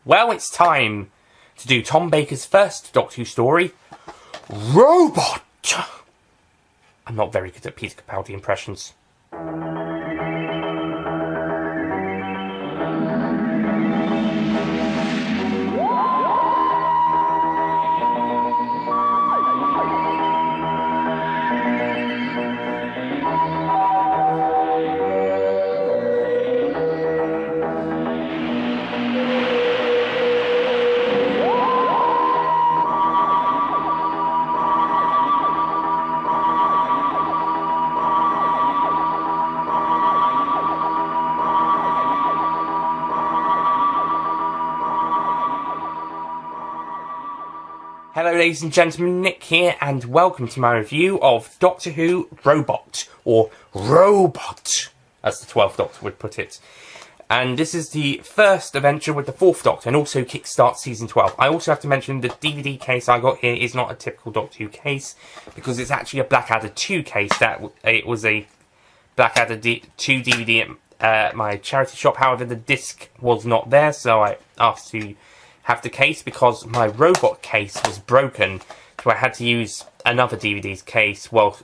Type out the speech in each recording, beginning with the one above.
Well, it's time to do Tom Baker's first Doctor Who story, Robot! I'm not very good at Peter Capaldi impressions. Hello ladies and gentlemen, Nick here, and welcome to my review of Doctor Who Robot, or Robot, as the 12th Doctor would put it. And this is the first adventure with the 4th Doctor, and also kickstarts Season 12. I also have to mention the DVD case I got here is not a typical Doctor Who case, because it's actually a Blackadder 2 case. It was a Blackadder 2 DVD at my charity shop. However, the disc was not there, so I asked to have the case because my robot case was broken, so I had to use another DVD case, silver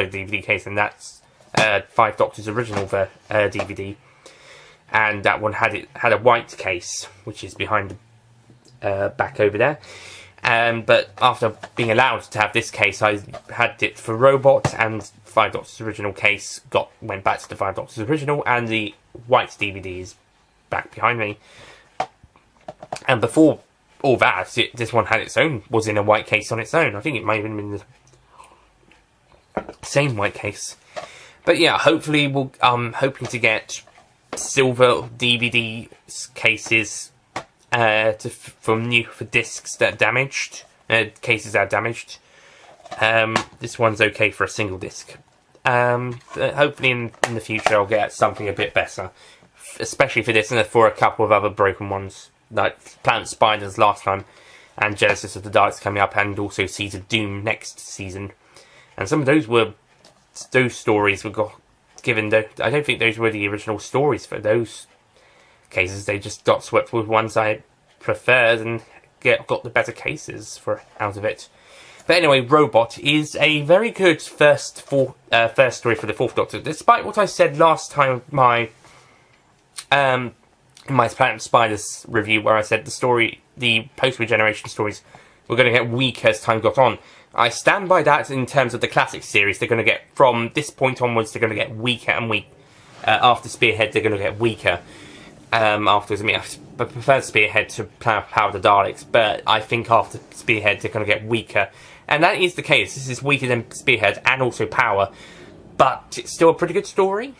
DVD case, and that's 5 Doctors original DVD, and that one had a white case, which is behind the back over there. But after being allowed to have this case, I had it for Robot, and 5 Doctors original case went back to the 5 Doctors original, and the white DVD is back behind me. And before all that, this one was in a white case on its own. I think it might have been the same white case. But yeah, hopefully I'm hoping to get silver DVD cases for discs that are damaged, cases that are damaged. This one's okay for a single disc. Hopefully in the future I'll get something a bit better, especially for this and for a couple of other broken ones, like Planet Spiders last time, and Genesis of the Daleks coming up, and also Seeds of Doom next season. And some of those stories were given. I don't think those were the original stories for those cases. They just got swept with ones I preferred and got the better cases out of it. But anyway, Robot is a very good first story for the 4th Doctor. Despite what I said last time, in my Planet Spiders review, where I said the post-regeneration stories were going to get weaker as time got on, I stand by that in terms of the classic series. They're going to get, from this point onwards, they're going to get weaker and weaker. After Spearhead, they're going to get weaker. Afterwards, I prefer Spearhead to Power the Daleks, but I think after Spearhead, they're going to get weaker. And that is the case. This is weaker than Spearhead and also Power, but it's still a pretty good story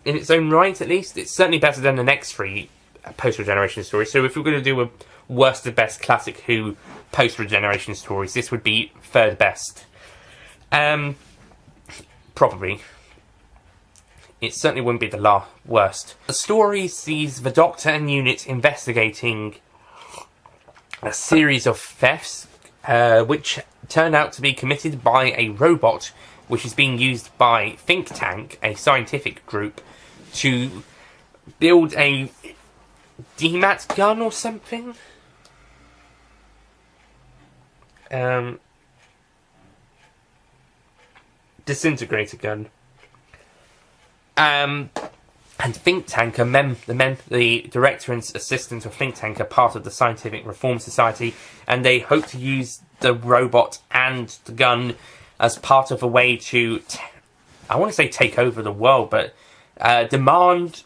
in its own right, at least. It's certainly better than the next 3 post-regeneration stories. So if we're going to do a worst to best classic Who post-regeneration stories, this would be 3rd best. Probably. It certainly wouldn't be the worst. The story sees the Doctor and unit investigating a series of thefts, which turn out to be committed by a robot, which is being used by Think Tank, a scientific group, to build a DMAT gun or something? Disintegrator gun. And Think Tank, the director and assistant of Think Tank, are part of the Scientific Reform Society, and they hope to use the robot and the gun as part of a way to, I want to say take over the world, but get demands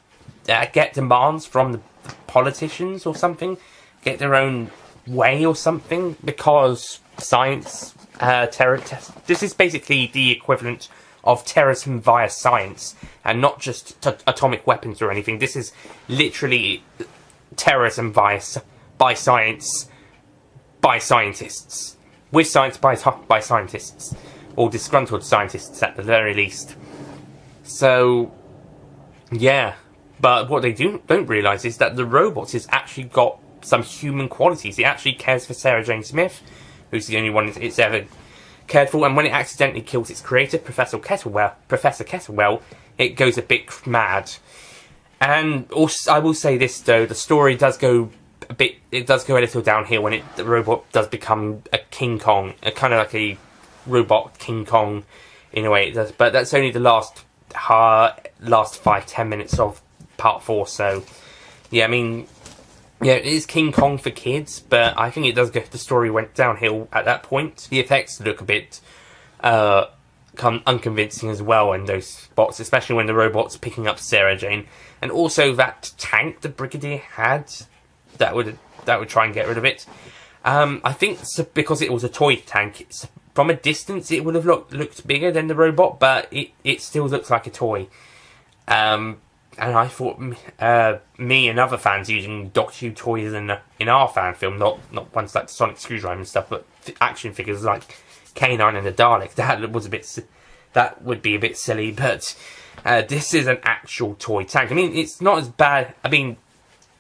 from the politicians or something, get their own way or something, because science, this is basically the equivalent of terrorism via science, and not just atomic weapons or anything. This is literally terrorism by science, by scientists, with science by scientists, or disgruntled scientists at the very least. So, yeah. But what they don't realise is that the robot has actually got some human qualities. It actually cares for Sarah Jane Smith, who's the only one it's ever cared for, and when it accidentally kills its creator, Professor Kettlewell, it goes a bit mad. And also, I will say this though, the story does go a bit. It does go a little downhill when the robot does become a King Kong, kind of like a robot King Kong, in a way it does. But that's only the last 5-10 minutes of part 4. So yeah, I mean, yeah, it is King Kong for kids, but I think it does go. The story went downhill at that point. The effects look a bit unconvincing as well in those spots, especially when the robot's picking up Sarah Jane, and also that tank the Brigadier had that would try and get rid of it. I think because it was a toy tank, from a distance it would have looked bigger than the robot, but it still looks like a toy. And I thought me and other fans using Doctor Who toys in our fan film, not ones like Sonic Screwdriver and stuff, but action figures like K9 and the Dalek, that would be a bit silly. But this is an actual toy tank. I mean, it's not as bad. I mean,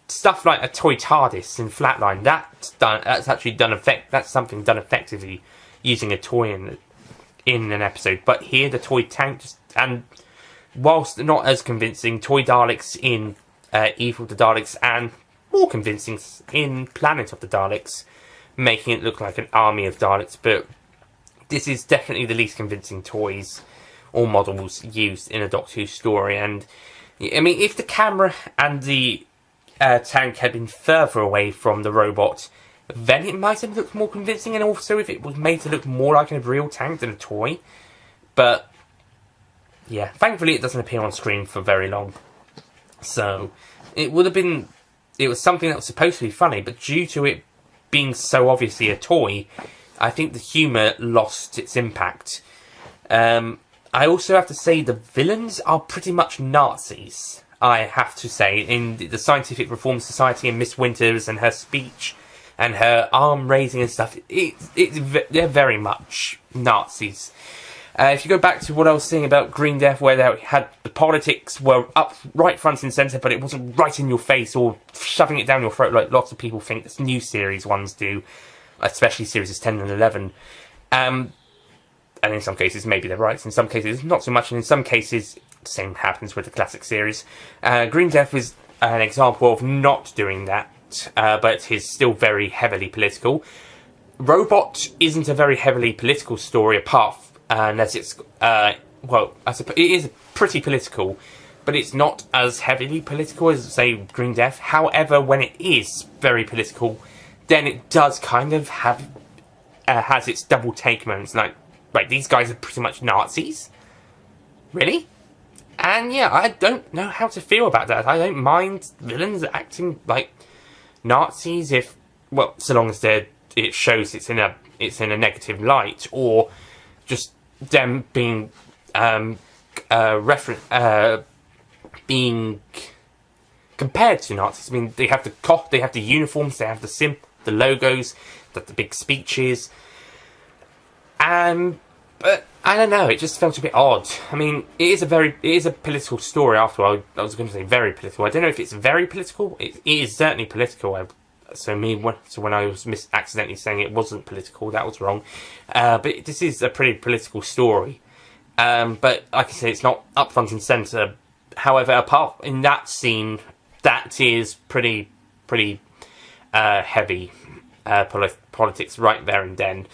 stuff like a toy TARDIS in Flatline, that's something done effectively using a toy in an episode. But here, the toy tank, and whilst not as convincing, toy Daleks in Evil of the Daleks, and more convincing in Planet of the Daleks, making it look like an army of Daleks. But this is definitely the least convincing toys or models used in a Doctor Who story. And I mean, if the camera and the tank had been further away from the robot, then it might have looked more convincing, and also if it was made to look more like a real tank than a toy. But yeah, thankfully it doesn't appear on screen for very long. So it was something that was supposed to be funny, but due to it being so obviously a toy, I think the humour lost its impact. I also have to say the villains are pretty much Nazis, I have to say. In the Scientific Reform Society and Miss Winters and her speech and her arm raising and stuff, they're very much Nazis. If you go back to what I was saying about Green Death, where they had the politics were up right front and centre, but it wasn't right in your face or shoving it down your throat like lots of people think this new series ones do, especially series 10 and 11. And in some cases, maybe they're right. In some cases, not so much. And in some cases, the same happens with the classic series. Green Death is an example of not doing that, but is still very heavily political. Robot isn't a very heavily political story, unless it's well, I suppose it is pretty political, but it's not as heavily political as, say, Green Death. However, when it is very political, then it does kind of have has its double take moments. Like, right, these guys are pretty much Nazis, really? And yeah, I don't know how to feel about that. I don't mind villains acting like Nazis if, well, so long as it shows it's in a negative light, or just them being being compared to Nazis. I mean, they have the uniforms, they have the logos, the big speeches, but I don't know. It just felt a bit odd. I mean, it is a political story. After all, I was going to say very political. I don't know if it's very political. It is certainly political. So when I was accidentally saying it wasn't political, that was wrong. But this is a pretty political story. But like I say, it's not up front and centre. However, apart in that scene, that is pretty heavy politics right there and then.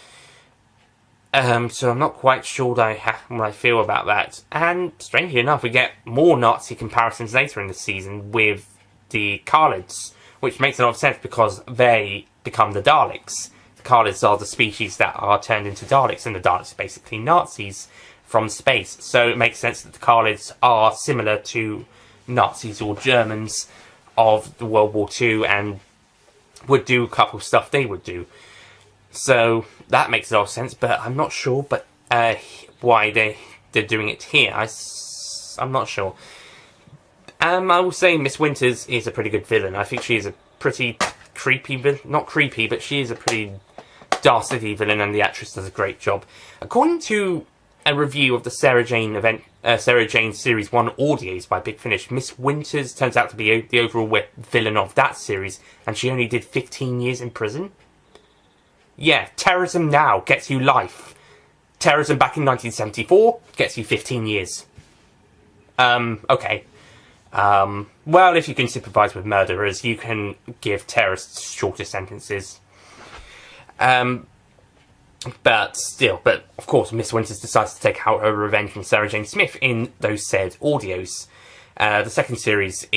So I'm not quite sure what I feel about that. And strangely enough, we get more Nazi comparisons later in the season with the Khalids, which makes a lot of sense because they become the Daleks. The Khalids are the species that are turned into Daleks, and the Daleks are basically Nazis from space. So it makes sense that the Khalids are similar to Nazis or Germans of the World War II and would do a couple of stuff they would do. So that makes a lot of sense, but I'm not sure why they're doing it here. I'm not sure. I will say Miss Winters is a pretty good villain. I think she is a pretty creepy villain. Not creepy, but she is a pretty dastardly villain, and the actress does a great job. According to a review of the Sarah Jane Series 1 audios by Big Finish, Miss Winters turns out to be the overall villain of that series, and she only did 15 years in prison. Yeah, terrorism now gets you life. Terrorism back in 1974 gets you 15 years. Okay. Well, if you can sympathise with murderers, you can give terrorists shorter sentences. But of course, Miss Winters decides to take out her revenge from Sarah Jane Smith in those said audios. The second series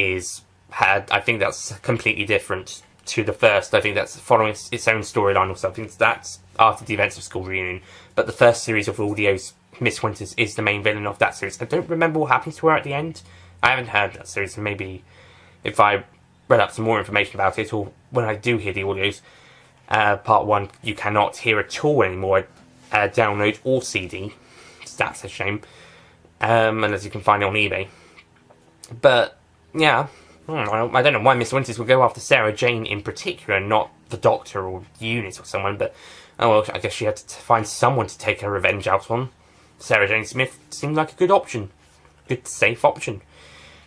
I think that's completely different to the first. I think that's following its own storyline or something. That's after the events of School Reunion. But the first series of audios, Miss Winters is the main villain of that series. I don't remember what happens to her at the end. I haven't heard that series, so maybe if I read up some more information about it, or when I do hear the audios, part 1 you cannot hear at all anymore, download or CD. That's a shame. Unless you can find it on eBay. But, yeah, I don't know why Miss Winters would go after Sarah Jane in particular, not the Doctor or Eunice or someone, but, oh well, I guess she had to find someone to take her revenge out on. Sarah Jane Smith seemed like a good option. Good, safe option.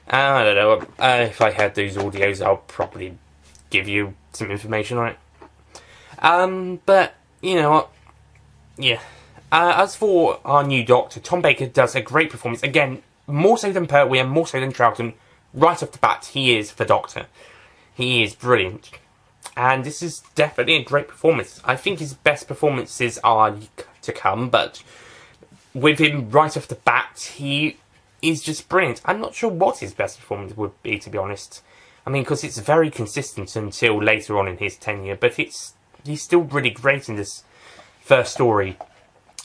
I don't know, if I had those audios, I'll probably give you some information on it. But, you know what, yeah. As for our new Doctor, Tom Baker does a great performance. Again, more so than Pertwee and more so than Troughton. Right off the bat, he is the Doctor. He is brilliant. And this is definitely a great performance. I think his best performances are to come, but with him right off the bat, he is just brilliant. I'm not sure what his best performance would be, to be honest. I mean, because it's very consistent until later on in his tenure, but he's still really great in this first story.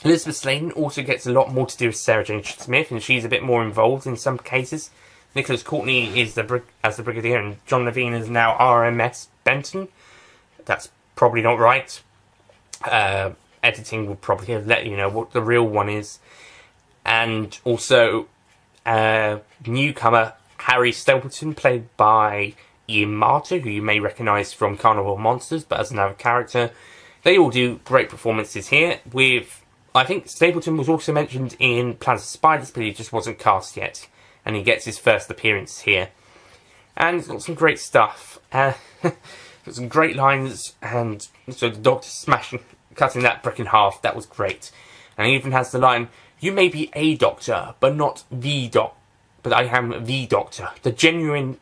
Elizabeth Sladen also gets a lot more to do with Sarah Jane Smith, and she's a bit more involved in some cases. Nicholas Courtney is as the Brigadier, and John Levine is now RMS Benton. That's probably not right. Editing will probably have let you know what the real one is. And also, newcomer Harry Stapleton, played by Ian Marter, who you may recognise from Carnival of Monsters, but as another character. They all do great performances here. I think Stapleton was also mentioned in Planet of Spiders, but he just wasn't cast yet. And he gets his first appearance here. And it's got some great stuff. Got some great lines, and so the Doctor cutting that brick in half, that was great. And he even has the line, "You may be a doctor, but not the doc. But I am the Doctor." The genuine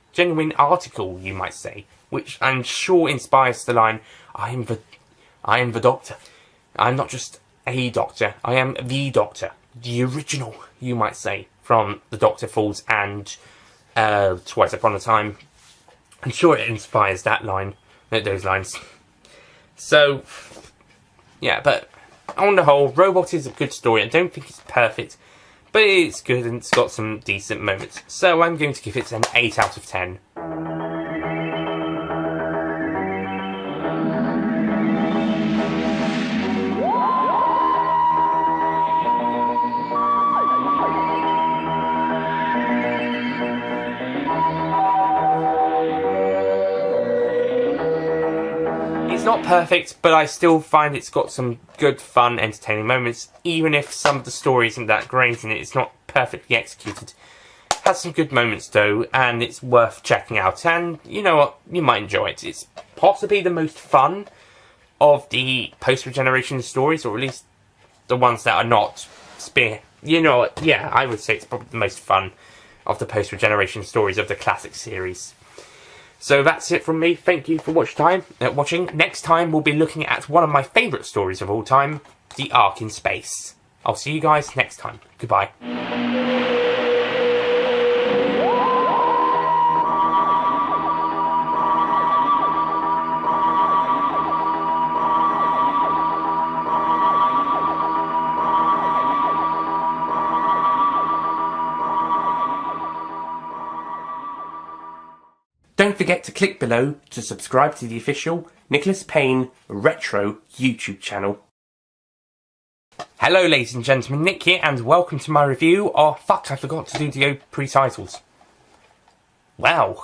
article, you might say, which I'm sure inspires the line, I am the Doctor. I'm not just a doctor, I am the Doctor. The original, you might say, from The Doctor Falls and Twice Upon a Time. I'm sure it inspires those lines. So, yeah, but on the whole, Robot is a good story. I don't think it's perfect, but it's good and it's got some decent moments. So I'm going to give it an 8 out of 10. Not perfect, but I still find it's got some good, fun, entertaining moments, even if some of the story isn't that great and it's not perfectly executed. It has some good moments though, and it's worth checking out, and you know what, you might enjoy it. It's possibly the most fun of the post-regeneration stories, or at least the ones that are not you know what, yeah, I would say it's probably the most fun of the post-regeneration stories of the classic series. So that's it from me. Thank you for watching. Next time we'll be looking at one of my favourite stories of all time, The Ark in Space. I'll see you guys next time. Goodbye. Don't forget to click below to subscribe to the official Nicholas Payne Retro YouTube channel. Hello ladies and gentlemen, Nick here, and welcome to my review of... Fuck, I forgot to do the pre-titles. Wow.